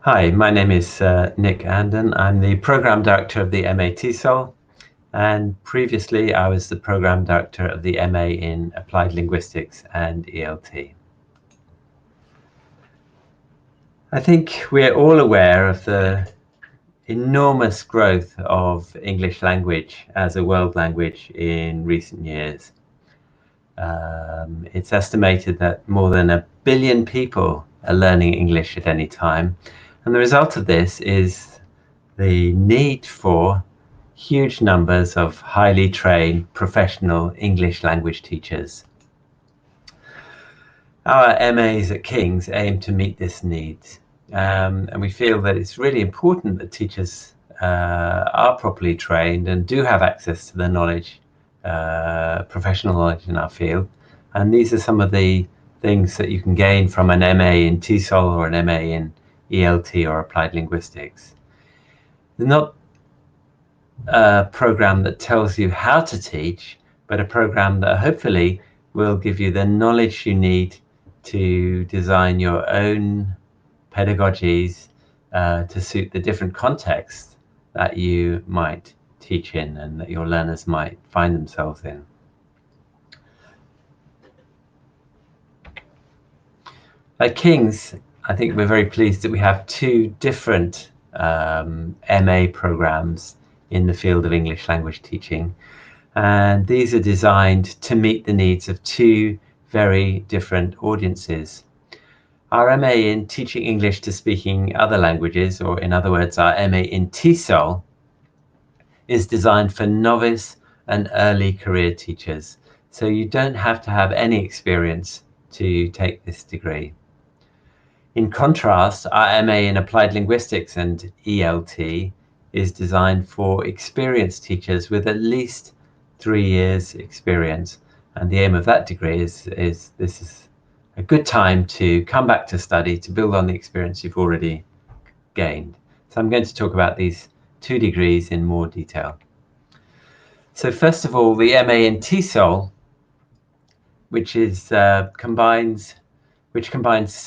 Hi, my name is Nick Anden. I'm the Program Director of the MA TESOL, and previously I was the Program Director of the MA in Applied Linguistics and ELT. I think we're all aware of the enormous growth of English language as a world language in recent years. It's estimated that more than 1 billion people are learning English at any time, and the result of this is the need for huge numbers of highly trained professional English language teachers. Our MAs at King's aim to meet this need, and we feel that it's really important that teachers are properly trained and do have access to the knowledge, professional knowledge in our field. And these are some of the things that you can gain from an MA in TESOL or an MA in ELT or Applied Linguistics. They're not a program that tells you how to teach, but a program that hopefully will give you the knowledge you need to design your own pedagogies to suit the different contexts that you might teach in and that your learners might find themselves in. At King's, I think we're very pleased that we have two different MA programs in the field of English language teaching, and these are designed to meet the needs of two very different audiences. Our MA in Teaching English to Speaking Other Languages, or in other words, our MA in TESOL, is designed for novice and early career teachers, so you don't have to have any experience to take this degree. In contrast, our MA in Applied Linguistics and ELT is designed for experienced teachers with at least 3 years experience. And the aim of that degree is this is a good time to come back to study, to build on the experience you've already gained. So I'm going to talk about these two degrees in more detail. So first of all, the MA in TESOL, which combines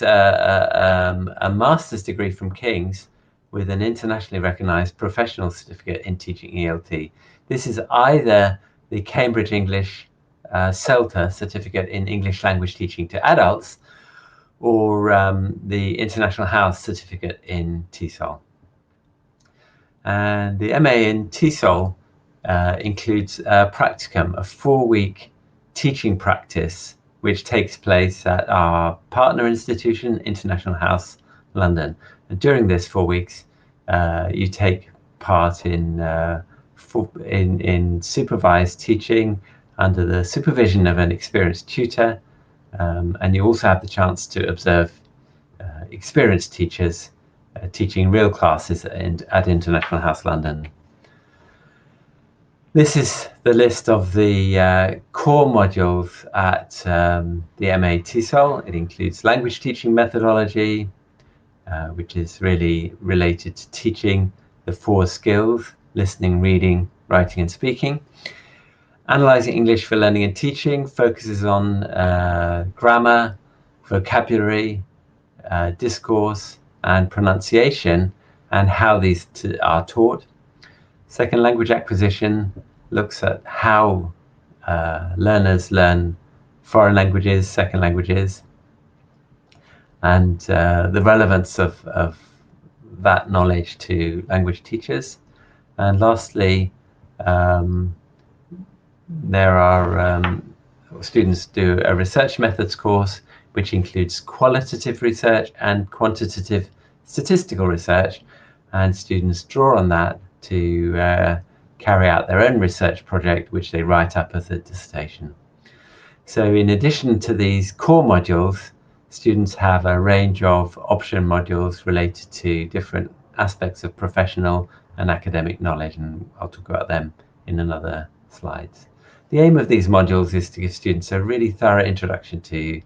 a master's degree from King's with an internationally recognized professional certificate in teaching ELT. This is either the Cambridge English CELTA certificate in English language teaching to adults, or the International House certificate in TESOL. And the MA in TESOL includes a practicum, a 4-week teaching practice, which takes place at our partner institution, International House, London. And during this 4 weeks, you take part in supervised teaching under the supervision of an experienced tutor, and you also have the chance to observe experienced teachers teaching real classes at International House London. This is the list of the core modules at the MA TESOL. It includes language teaching methodology, which is really related to teaching the 4 skills: listening, reading, writing, and speaking. Analyzing English for Learning and Teaching focuses on grammar, vocabulary, discourse, and pronunciation, and how these are taught. Second Language Acquisition looks at how learners learn foreign languages, second languages, and the relevance of that knowledge to language teachers. And lastly, students do a research methods course, which includes qualitative research and quantitative statistical research, and students draw on that to carry out their own research project, which they write up as a dissertation. So in addition to these core modules, students have a range of option modules related to different aspects of professional and academic knowledge, and I'll talk about them in another slide. The aim of these modules is to give students a really thorough introduction to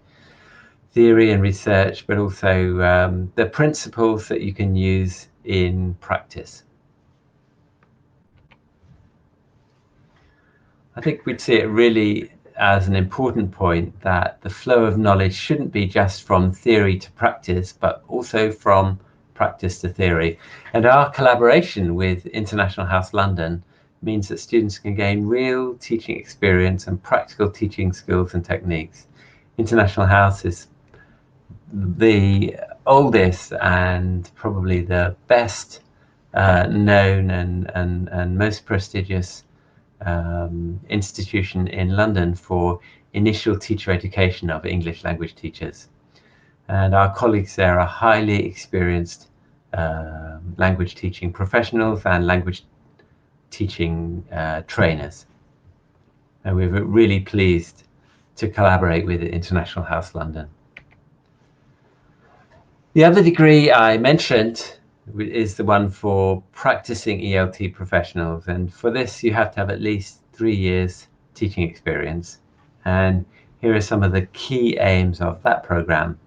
theory and research, but also the principles that you can use in practice. I think we'd see it really as an important point that the flow of knowledge shouldn't be just from theory to practice, but also from practice to theory. And our collaboration with International House London means that students can gain real teaching experience and practical teaching skills and techniques. International House is the oldest and probably the best known and most prestigious institution in London for initial teacher education of English language teachers. And our colleagues there are highly experienced language teaching professionals and language teaching trainers. And we're really pleased to collaborate with International House London. The other degree I mentioned is the one for practicing ELT professionals, and for this you have to have at least 3 years teaching experience. And here are some of the key aims of that program.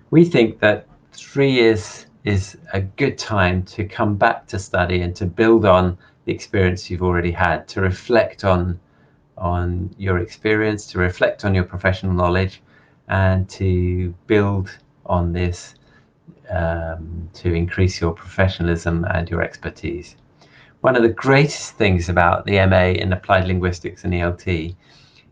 We think that 3 years is a good time to come back to study and to build on the experience you've already had, to reflect on your experience, to reflect on your professional knowledge, and to build on this to increase your professionalism and your expertise. One of the greatest things about the MA in Applied Linguistics and ELT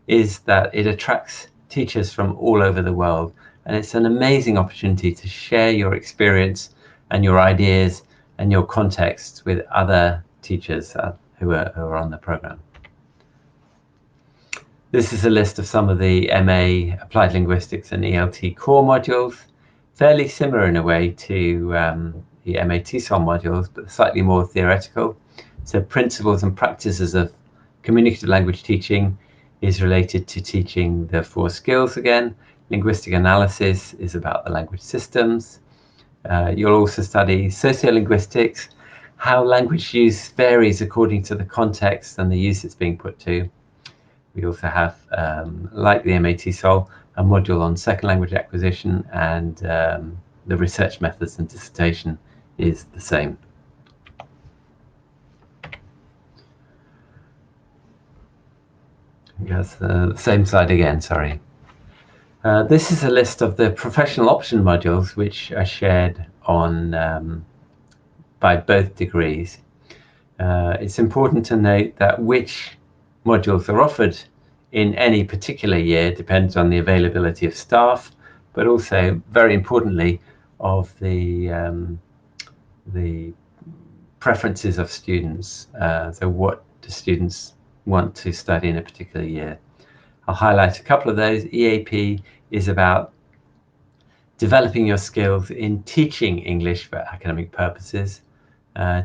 is that it attracts teachers from all over the world, and it's an amazing opportunity to share your experience and your ideas and your contexts with other teachers who are on the program. This is a list of some of the MA Applied Linguistics and ELT core modules, fairly similar in a way to the MA TESOL modules, but slightly more theoretical. So principles and practices of communicative language teaching is related to teaching the 4 skills again. Linguistic analysis is about the language systems. You'll also study sociolinguistics, how language use varies according to the context and the use it's being put to. We also have, like the MA TESOL, a module on second language acquisition, and the research methods and dissertation is the same. Yes, the same slide again, sorry. This is a list of the professional option modules which are shared on by both degrees. It's important to note that which modules are offered in any particular year depends on the availability of staff, but also, very importantly, of the preferences of students. So what do students want to study in a particular year? I'll highlight a couple of those. EAP is about developing your skills in teaching English for academic purposes.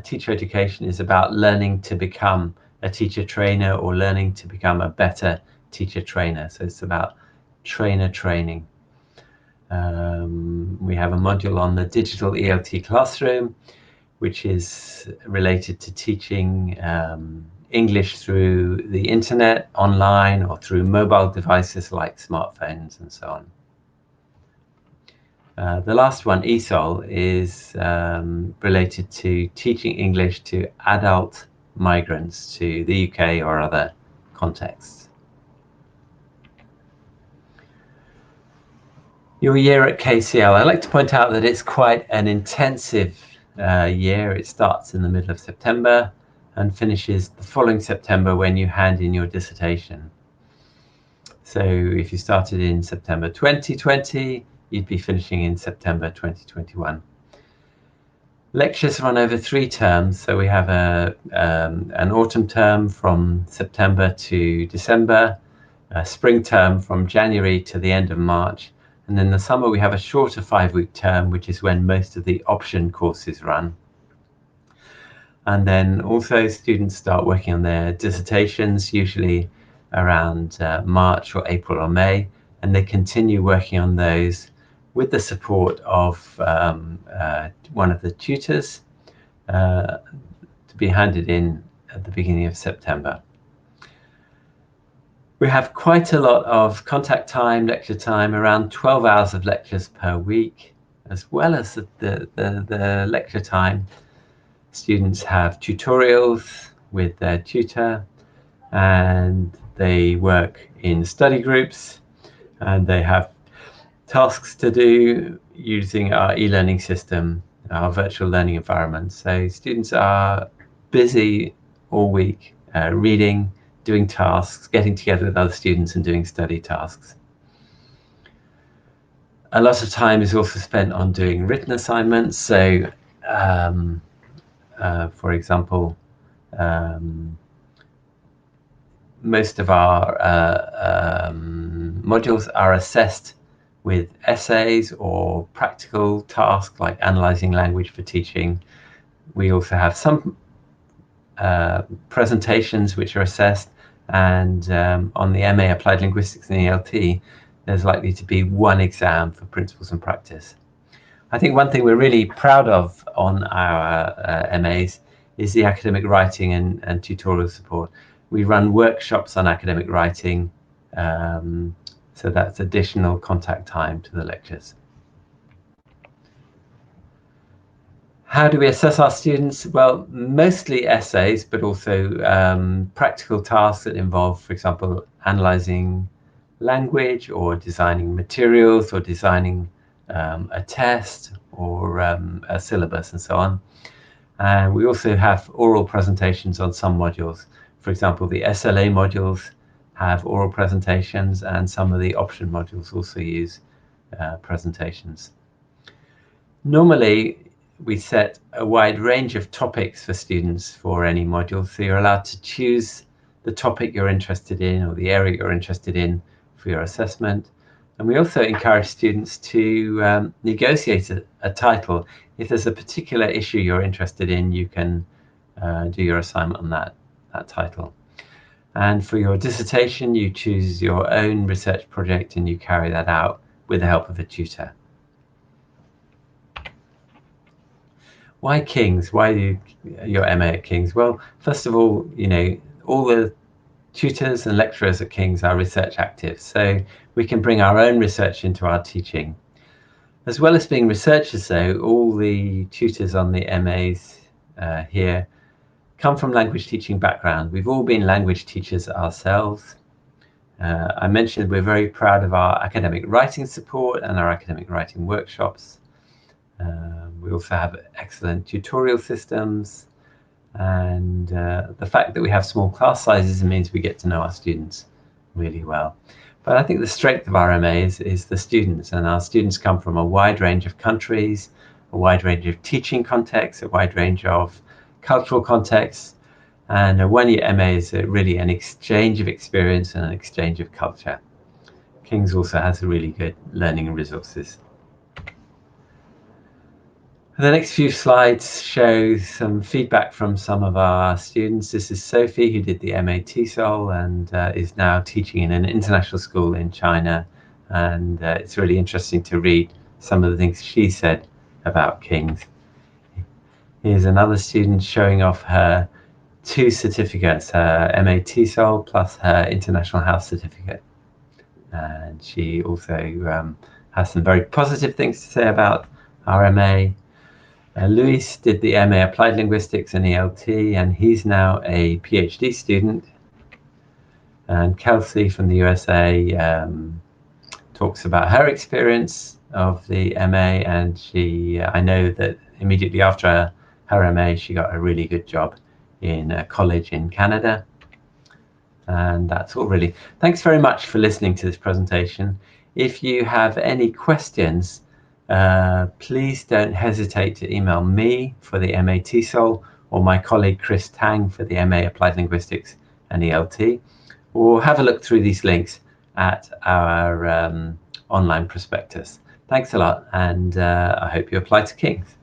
Teacher education is about learning to become a teacher trainer or learning to become a better teacher trainer. So it's about trainer training. We have a module on the digital ELT classroom, which is related to teaching English through the internet, online, or through mobile devices like smartphones and so on. The last one, ESOL, is related to teaching English to adult migrants to the UK or other contexts. Your year at KCL, I'd like to point out that it's quite an intensive year. It starts in the middle of September and finishes the following September when you hand in your dissertation. So if you started in September 2020, you'd be finishing in September 2021. Lectures run over 3 terms, so we have an autumn term from September to December, a spring term from January to the end of March, and in the summer we have a shorter 5-week term, which is when most of the option courses run. And then also students start working on their dissertations, usually around March or April or May, and they continue working on those with the support of one of the tutors to be handed in at the beginning of September. We have quite a lot of contact time, lecture time, around 12 hours of lectures per week, as well as the lecture time. Students have tutorials with their tutor, and they work in study groups, and they have tasks to do using our e-learning system, our virtual learning environment. So students are busy all week reading, doing tasks, getting together with other students and doing study tasks. A lot of time is also spent on doing written assignments. So, for example, most of our modules are assessed with essays or practical tasks like analyzing language for teaching. We also have some presentations which are assessed, and on the MA Applied Linguistics and ELT, there's likely to be one exam for principles and practice. I think one thing we're really proud of on our MAs is the academic writing and tutorial support. We run workshops on academic writing, so that's additional contact time to the lectures. How do we assess our students? Well, mostly essays, but also practical tasks that involve, for example, analyzing language or designing materials or designing a test or a syllabus and so on. And we also have oral presentations on some modules. For example, the SLA modules have oral presentations, and some of the option modules also use presentations. Normally, we set a wide range of topics for students for any module, so you're allowed to choose the topic you're interested in or the area you're interested in for your assessment. And we also encourage students to negotiate a title. If there's a particular issue you're interested in, you can do your assignment on that title. And for your dissertation, you choose your own research project and you carry that out with the help of a tutor. Why King's? Why do your MA at King's? Well, first of all, all the tutors and lecturers at King's are research active, so we can bring our own research into our teaching. As well as being researchers, though, all the tutors on the MAs here come from language teaching background. We've all been language teachers ourselves. I mentioned we're very proud of our academic writing support and our academic writing workshops. We also have excellent tutorial systems, and the fact that we have small class sizes means we get to know our students really well. But I think the strength of our MAs is the students, and our students come from a wide range of countries, a wide range of teaching contexts, a wide range of cultural contexts, and a one-year MA is really an exchange of experience and an exchange of culture. King's also has really good learning resources. The next few slides show some feedback from some of our students. This is Sophie, who did the MA TESOL and is now teaching in an international school in China. And it's really interesting to read some of the things she said about King's. Here's another student showing off her 2 certificates, her MA TESOL plus her International House certificate. And she also has some very positive things to say about our MA. Luis did the MA Applied Linguistics and ELT, and he's now a PhD student. And Kelsey from the USA talks about her experience of the MA, and I know that immediately after her MA, she got a really good job in a college in Canada. And that's all really. Thanks very much for listening to this presentation. If you have any questions, please don't hesitate to email me for the MA TESOL or my colleague Chris Tang for the MA Applied Linguistics and ELT, or have a look through these links at our online prospectus. Thanks a lot, and I hope you apply to King's.